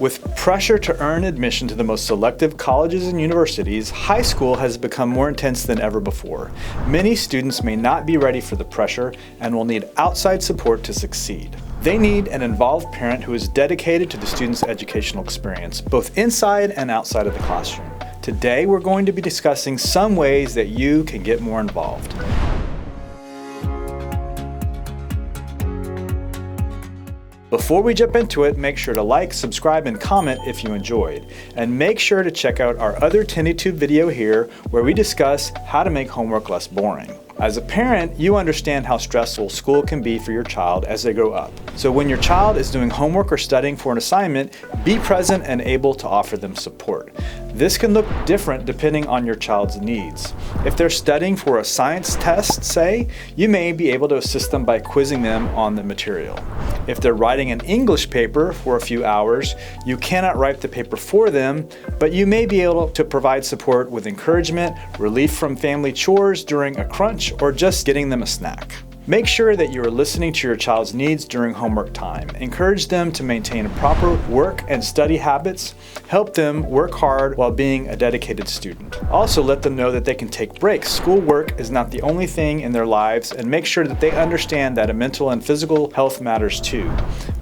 With pressure to earn admission to the most selective colleges and universities, high school has become more intense than ever before. Many students may not be ready for the pressure and will need outside support to succeed. They need an involved parent who is dedicated to the student's educational experience, both inside and outside of the classroom. Today, we're going to be discussing some ways that you can get more involved. Before we jump into it, make sure to like, subscribe, and comment if you enjoyed. And make sure to check out our other TenneyTube video here where we discuss how to make homework less boring. As a parent, you understand how stressful school can be for your child as they grow up. So when your child is doing homework or studying for an assignment, be present and able to offer them support. This can look different depending on your child's needs. If they're studying for a science test, say, you may be able to assist them by quizzing them on the material. If they're writing an English paper for a few hours, you cannot write the paper for them, but you may be able to provide support with encouragement, relief from family chores during a crunch, or just getting them a snack. Make sure that you are listening to your child's needs during homework time. Encourage them to maintain proper work and study habits. Help them work hard while being a dedicated student. Also, let them know that they can take breaks. Schoolwork is not the only thing in their lives, and make sure that they understand that a mental and physical health matters too.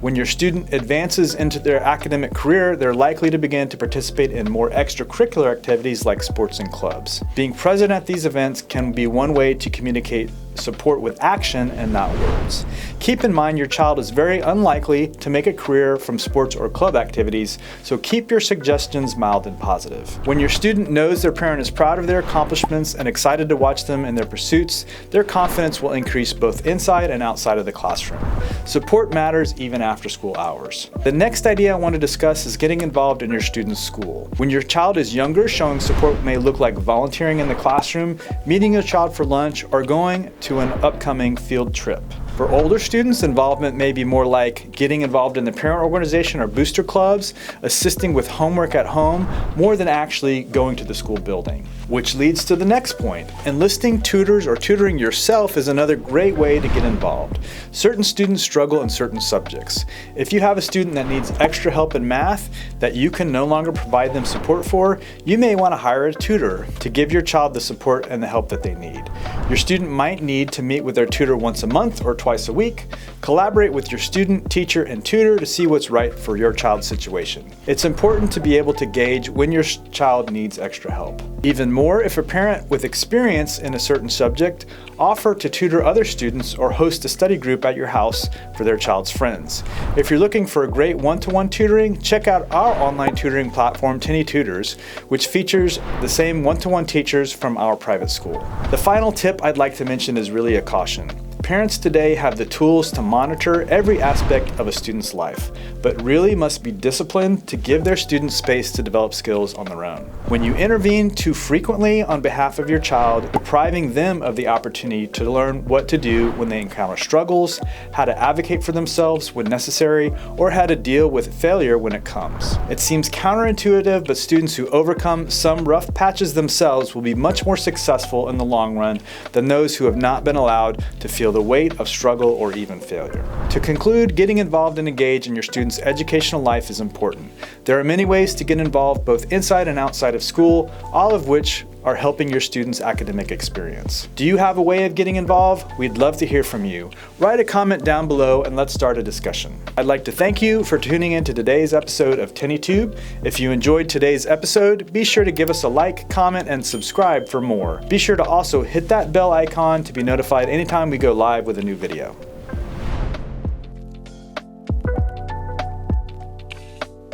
When your student advances into their academic career, they're likely to begin to participate in more extracurricular activities like sports and clubs. Being present at these events can be one way to communicate support with action and not words. Keep in mind your child is very unlikely to make a career from sports or club activities, so keep your suggestions mild and positive. When your student knows their parent is proud of their accomplishments and excited to watch them in their pursuits, their confidence will increase both inside and outside of the classroom. Support matters even after school hours. The next idea I want to discuss is getting involved in your student's school. When your child is younger, showing support may look like volunteering in the classroom, meeting your child for lunch, or going to an upcoming field trip. For older students, involvement may be more like getting involved in the parent organization or booster clubs, assisting with homework at home, more than actually going to the school building. Which leads to the next point. Enlisting tutors or tutoring yourself is another great way to get involved. Certain students struggle in certain subjects. If you have a student that needs extra help in math that you can no longer provide them support for, you may want to hire a tutor to give your child the support and the help that they need. Your student might need to meet with their tutor once a month or twice a week. Collaborate with your student, teacher, and tutor to see what's right for your child's situation. It's important to be able to gauge when your child needs extra help. Even more, if a parent with experience in a certain subject, offer to tutor other students or host a study group at your house for their child's friends. If you're looking for a great one-to-one tutoring, check out our online tutoring platform, Tenney Tutors, which features the same one-to-one teachers from our private school. The final tip I'd like to mention is really a caution. Parents today have the tools to monitor every aspect of a student's life, but really must be disciplined to give their students space to develop skills on their own. When you intervene too frequently on behalf of your child, depriving them of the opportunity to learn what to do when they encounter struggles, how to advocate for themselves when necessary, or how to deal with failure when it comes. It seems counterintuitive, but students who overcome some rough patches themselves will be much more successful in the long run than those who have not been allowed to feel the weight of struggle or even failure. To conclude, getting involved and engaged in your student's educational life is important. There are many ways to get involved both inside and outside of school, all of which are helping your student's academic experience. Do you have a way of getting involved? We'd love to hear from you. Write a comment down below and let's start a discussion. I'd like to thank you for tuning in to today's episode of TenneyTube. If you enjoyed today's episode, be sure to give us a like, comment, and subscribe for more. Be sure to also hit that bell icon to be notified anytime we go live with a new video.